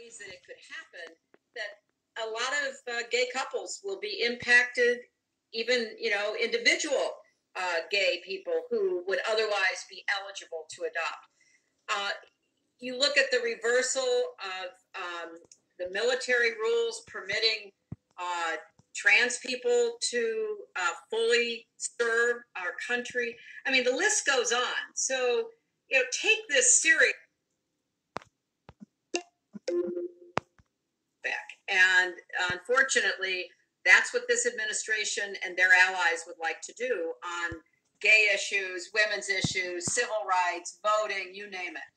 ways that it could happen, that a lot of gay couples will be impacted, even, individual gay people who would otherwise be eligible to adopt. You look at the reversal of the military rules permitting trans people to fully serve our country. I mean, the list goes on. So, take this serious back. And unfortunately, that's what this administration and their allies would like to do on gay issues, women's issues, civil rights, voting, you name it.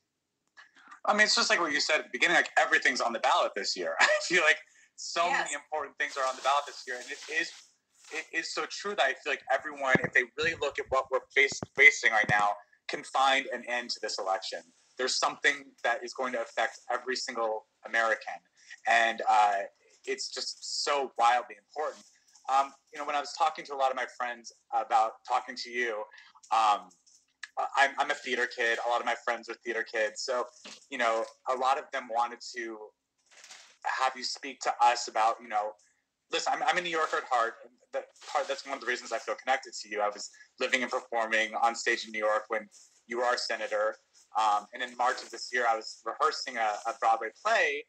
I mean, it's just like what you said at the beginning, like everything's on the ballot this year. I feel like so many important things are on the ballot this year. And it is so true that I feel like everyone, if they really look at what we're facing right now, can find an end to this election. There's something that is going to affect every single American. And it's just so wildly important. When I was talking to a lot of my friends about talking to you, I'm a theater kid. A lot of my friends are theater kids. So, a lot of them wanted to have you speak to us about, listen, I'm a New Yorker at heart. That's one of the reasons I feel connected to you. I was living and performing on stage in New York when you were our senator. And in March of this year, I was rehearsing a Broadway play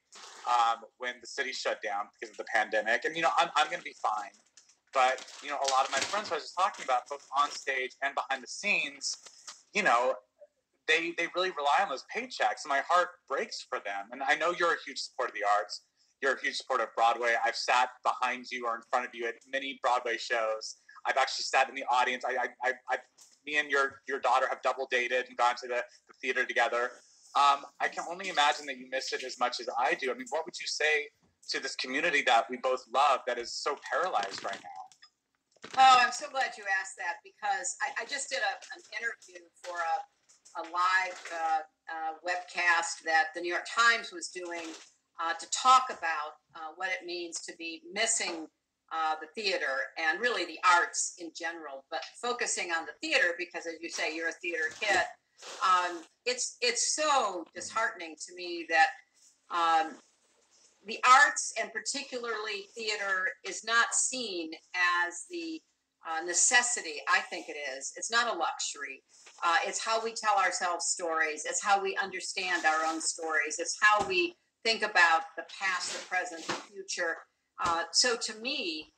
when the city shut down because of the pandemic. And, I'm going to be fine. But, a lot of my friends who I was just talking about, both on stage and behind the scenes, they really rely on those paychecks. And my heart breaks for them. And I know you're a huge supporter of the arts. You're a huge supporter of Broadway. I've sat behind you or in front of you at many Broadway shows. I've actually sat in the audience. Me and your daughter have double dated and gone to the theater together. I can only imagine that you miss it as much as I do. I mean, what would you say to this community that we both love that is so paralyzed right now? Oh, I'm so glad you asked that, because I just did an interview for a live webcast that the New York Times was doing to talk about what it means to be missing the theater and really the arts in general, but focusing on the theater because, as you say, you're a theater kid. It's so disheartening to me that the arts, and particularly theater, is not seen as the necessity. I think it is. It's not a luxury. It's how we tell ourselves stories. It's how we understand our own stories. It's how we think about the past, the present, the future. So to me,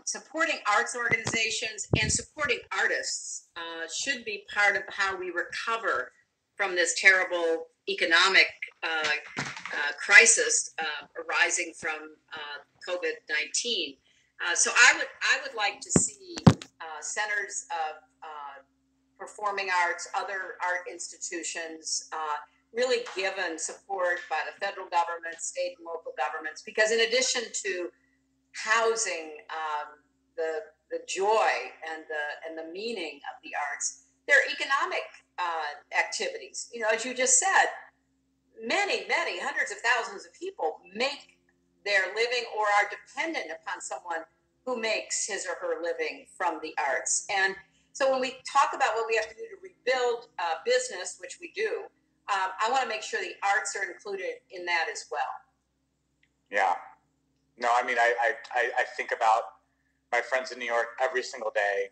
supporting arts organizations and supporting artists should be part of how we recover from this terrible economic crisis arising from COVID-19. So I would like to see centers of performing arts, other art institutions, really given support by the federal government, state and local governments, because in addition to housing the joy and the meaning of the arts, there are economic activities. As you just said, many hundreds of thousands of people make their living or are dependent upon someone who makes his or her living from the arts. And so when we talk about what we have to do to rebuild business, which we do, I want to make sure the arts are included in that as well. Yeah. No, I mean, I think about my friends in New York every single day.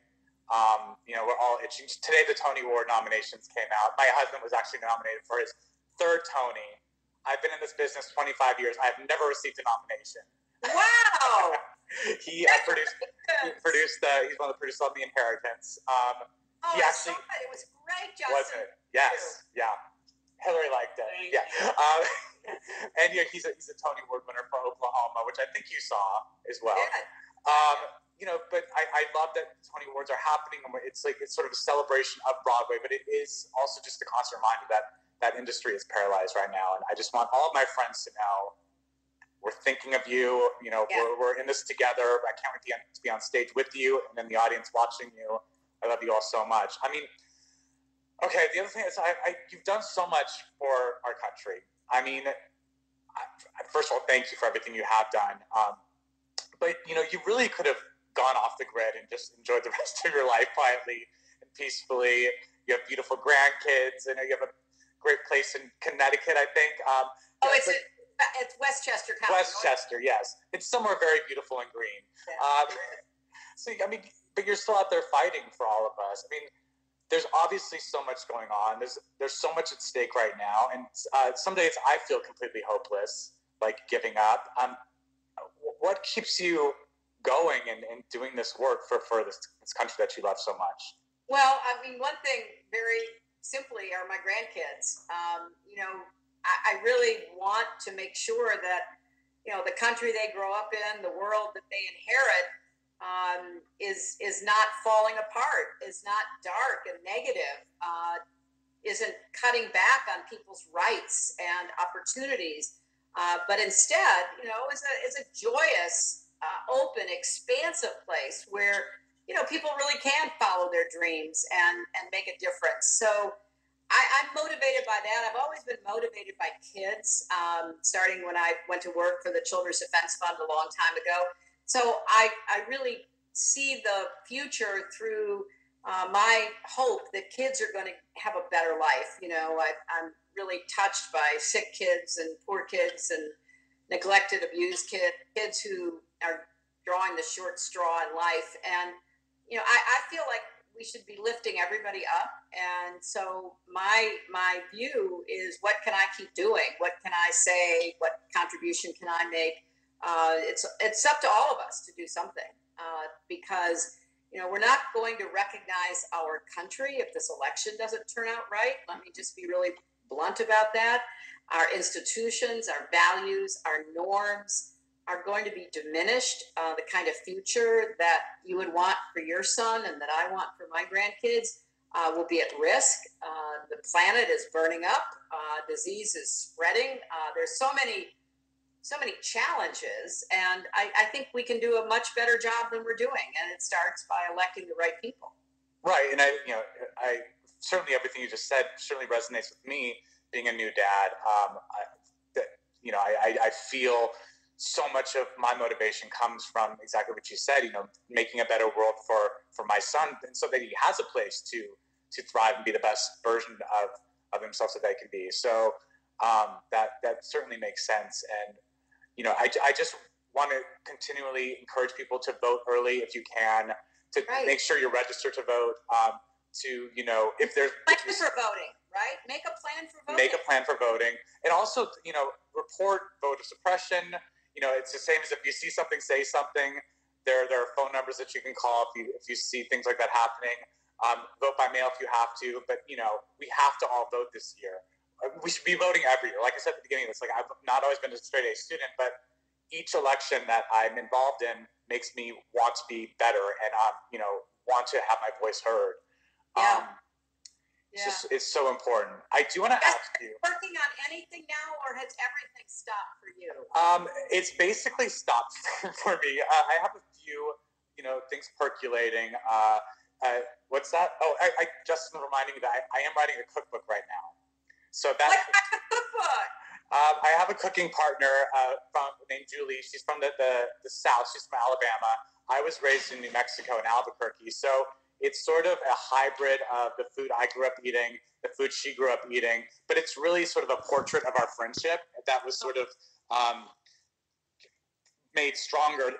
We're all itching. Today, the Tony Award nominations came out. My husband was actually nominated for his third Tony. I've been in this business 25 years. I've never received a nomination. Wow! He produced. He's one of the producers of The Inheritance. He actually. It was great, Justin. Wasn't it? Yes. Too. Yeah. Hillary liked it. Yeah. And he's a Tony Award winner for Oklahoma, which I think you saw as well. Yeah. But I love that Tony Awards are happening. It's sort of a celebration of Broadway, but it is also just a constant reminder that industry is paralyzed right now. And I just want all of my friends to know we're thinking of you. We're in this together. I can't wait to be on stage with you and then the audience watching you. I love you all so much. I mean, okay, the other thing is you've done so much for our country. I mean, first of all, thank you for everything you have done. But, you really could have gone off the grid and just enjoyed the rest of your life quietly and peacefully. You have beautiful grandkids. I know you have a great place in Connecticut, I think. It's Westchester County. Westchester, yes. It's somewhere very beautiful and green. Yeah. So, I mean, but you're still out there fighting for all of us. I mean, there's obviously so much going on. There's so much at stake right now. And some days I feel completely hopeless, like giving up. What keeps you going and doing this work for this country that you love so much? Well, I mean, one thing very simply are my grandkids. I really want to make sure that, the country they grow up in, the world that they inherit, is not falling apart, is not dark and negative, isn't cutting back on people's rights and opportunities, but instead, is a joyous, open, expansive place where people really can follow their dreams and make a difference. So I'm motivated by that. I've always been motivated by kids, starting when I went to work for the Children's Defense Fund a long time ago. So I really see the future through my hope that kids are going to have a better life. I'm really touched by sick kids and poor kids and neglected, abused kids who are drawing the short straw in life. And, I feel like we should be lifting everybody up. And so my view is, what can I keep doing? What can I say? What contribution can I make? It's up to all of us to do something, because we're not going to recognize our country if this election doesn't turn out right. Let me just be really blunt about that. Our institutions, our values, our norms are going to be diminished. The kind of future that you would want for your son and that I want for my grandkids will be at risk. The planet is burning up. Disease is spreading. There's so many challenges, and I think we can do a much better job than we're doing, and it starts by electing the right people. Right, and I certainly, everything you just said certainly resonates with me, being a new dad. I feel so much of my motivation comes from exactly what you said. Making a better world for my son, and so that he has a place to thrive and be the best version of himself that they can be. So that certainly makes sense. And I just want to continually encourage people to vote early if you can, to Right. make sure you're registered to vote, if there's Plan for voting, right? Make a plan for voting. Make a plan for voting. And also, report voter suppression. It's the same as if you see something, say something. There are phone numbers that you can call if you see things like that happening. Vote by mail if you have to, but we have to all vote this year. We should be voting every year. Like I said at the beginning of this, I've not always been a straight A student, but each election that I'm involved in makes me want to be better and want to have my voice heard. Yeah. It's so important. I do want to ask you. Working on anything now, or has everything stopped for you? It's basically stopped for me. I have a few, things percolating. What's that? Oh, I Justin reminding me that I am writing a cookbook right now. So that's what kind of cookbook? I have a cooking partner named Julie. She's from the South. She's from Alabama. I was raised in New Mexico in Albuquerque. So it's sort of a hybrid of the food I grew up eating, the food she grew up eating, but it's really sort of a portrait of our friendship that was sort of made stronger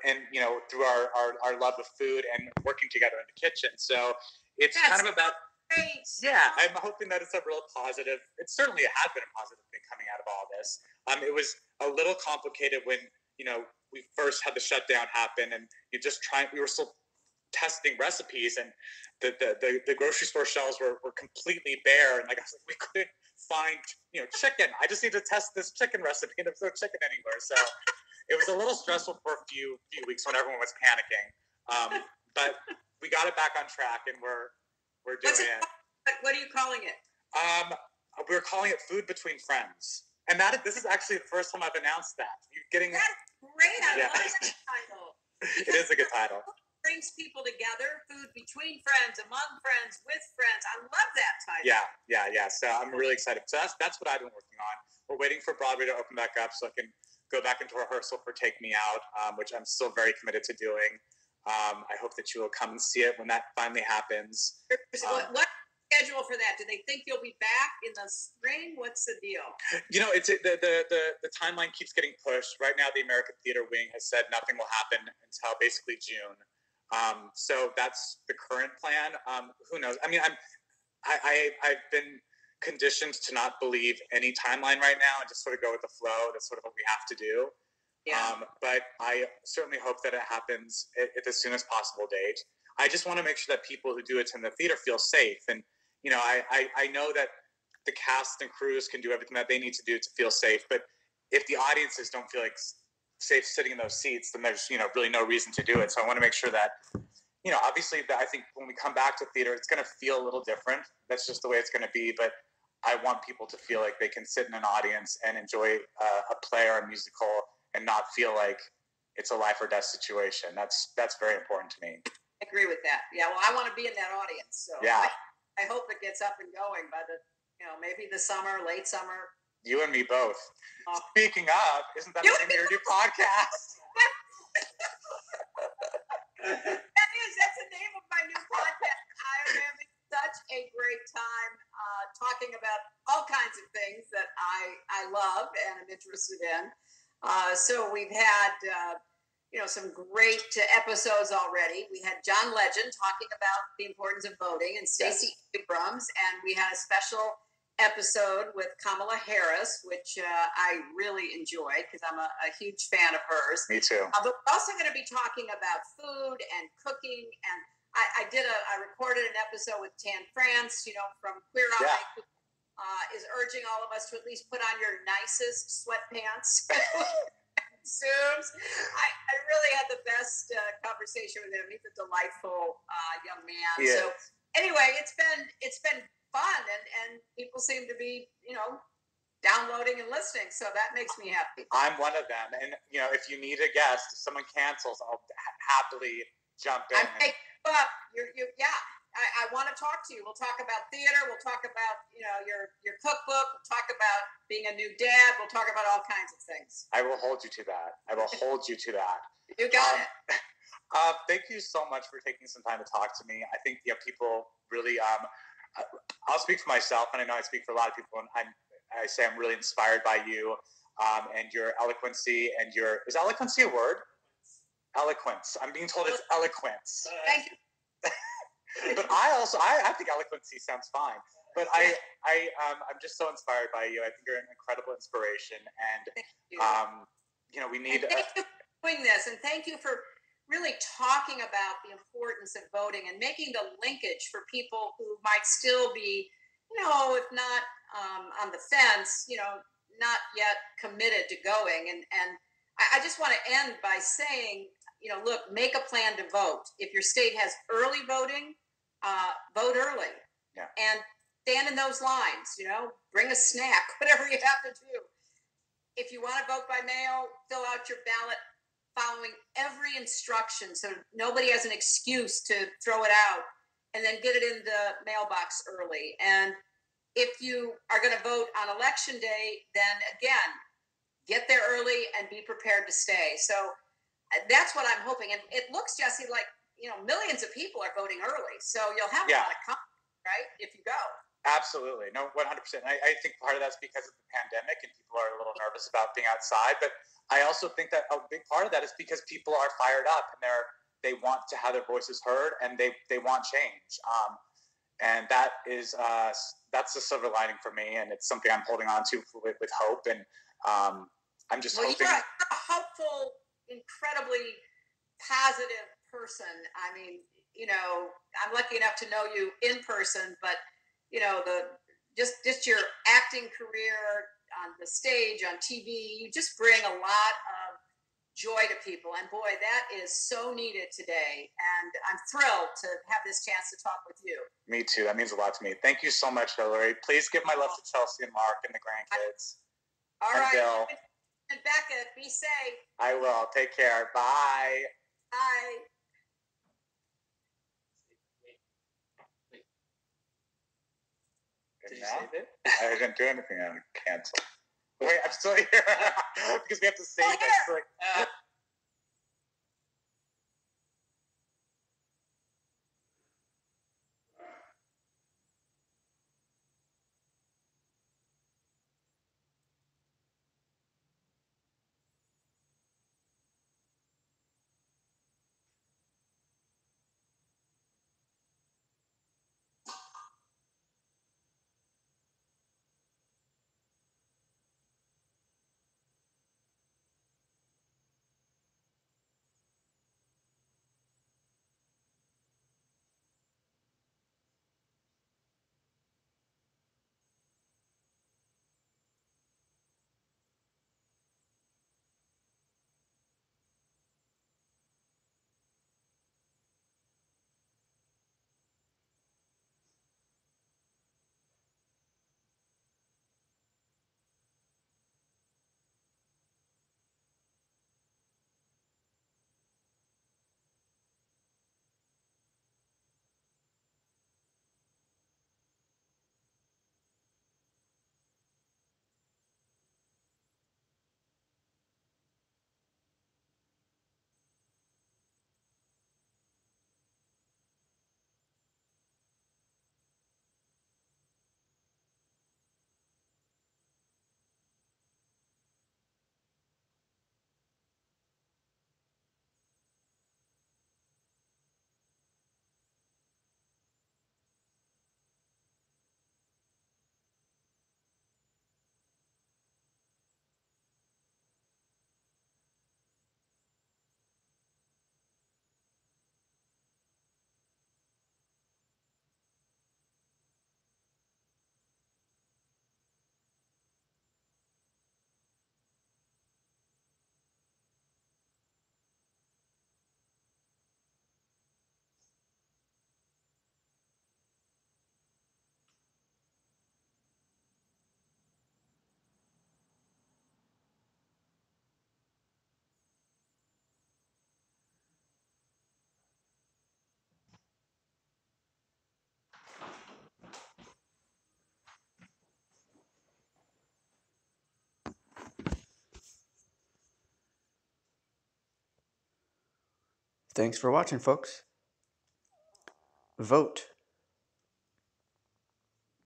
through our love of food and working together in the kitchen. So it's kind of about, great. Yeah, I'm hoping that it's a real positive. It certainly has been a positive thing coming out of all this. It was a little complicated when, we first had the shutdown happen and we were still testing recipes, and the grocery store shelves were completely bare, and we couldn't find chicken. I just need to test this chicken recipe, and there's no chicken anywhere. So it was a little stressful for a few weeks when everyone was panicking. But we got it back on track, and we're doing it. What are you calling it? We're calling it Food Between Friends, and this is actually the first time I've announced that. You're getting That's great. I Yeah. love that title. It is a good title. Brings people together, food between friends, among friends, with friends. I love that title. Yeah. So I'm really excited. So that's what I've been working on. We're waiting for Broadway to open back up so I can go back into rehearsal for Take Me Out, which I'm still very committed to doing. I hope that you will come and see it when that finally happens. What schedule for that? Do they think you'll be back in the spring? What's the deal? It's the timeline keeps getting pushed. Right now, the American Theater Wing has said nothing will happen until basically June. So that's the current plan. Who knows? I mean, I've been conditioned to not believe any timeline right now and just sort of go with the flow. That's sort of what we have to do. Yeah. But I certainly hope that it happens at the soonest possible date. I just want to make sure that people who do attend the theater feel safe. And, I know that the cast and crews can do everything that they need to do to feel safe. But if the audiences don't feel like safe sitting in those seats, then there's, really no reason to do it. So I want to make sure that, obviously I think when we come back to theater, it's going to feel a little different. That's just the way it's going to be. But I want people to feel like they can sit in an audience and enjoy a play or a musical and not feel like it's a life or death situation. That's very important to me. I agree with that. Yeah. Well, I want to be in that audience. So yeah. I hope it gets up and going by the, maybe the summer, late summer. You and me both. Speaking of, isn't that the name of your new podcast? That's the name of my new podcast. I am having such a great time talking about all kinds of things that I love and am interested in. So we've had, some great episodes already. We had John Legend talking about the importance of voting and Stacey Abrams, and we had a special episode with Kamala Harris, which I really enjoyed because I'm a huge fan of hers. Me too. But we're also going to be talking about food and cooking, and I recorded an episode with Tan France, from Queer Eye, who is urging all of us to at least put on your nicest sweatpants. Zooms. I really had the best conversation with him. He's a delightful young man. Yeah. So anyway, it's been fun, and people seem to be downloading and listening. So that makes me happy. I'm one of them, and if you need a guest, if someone cancels, I'll happily jump in. Up. I want to talk to you. We'll talk about theater. We'll talk about your cookbook. We'll talk about being a new dad. We'll talk about all kinds of things. I will hold you to that. You got it. Thank you so much for taking some time to talk to me. I think people really. I'll speak for myself, and I know I speak for a lot of people. And I say I'm really inspired by you and your eloquency and is eloquency a word? Eloquence. I'm being told it's eloquence. Thank you. But I think eloquency sounds fine. But I'm just so inspired by you. I think you're an incredible inspiration, and we need. And thank you for doing this, and thank you for really talking about the importance of voting and making the linkage for people who might still be, if not on the fence, not yet committed to going. And I just want to end by saying, look, make a plan to vote. If your state has early voting, vote early. Yeah. And stand in those lines, bring a snack, whatever you have to do. If you want to vote by mail, fill out your ballot following every instruction so nobody has an excuse to throw it out, and then get it in the mailbox early. And if you are going to vote on election day, then again, get there early and be prepared to stay. So that's what I'm hoping. And it looks, Jesse, like, millions of people are voting early. So you'll have a lot of confidence, right, if you go. Absolutely. No, 100%. I think part of that's because of the pandemic and people are a little nervous about being outside. But I also think that a big part of that is because people are fired up and they want to have their voices heard, and they want change. And that is that's the silver lining for me, and it's something I'm holding on to with hope. And I'm just hoping. You're a hopeful, incredibly positive person. I mean, I'm lucky enough to know you in person, but just your acting career on the stage, on TV, you just bring a lot of joy to people. And boy, that is so needed today. And I'm thrilled to have this chance to talk with you. Me too. That means a lot to me. Thank you so much, Hillary. Please give my love to Chelsea and Mark and the grandkids. All right. Bill. And Becca, be safe. I will. Take care. Bye. Bye. Did you save it? I didn't do anything. I cancel. Wait, I'm still here because we have to save it. Thanks for watching, folks. Vote.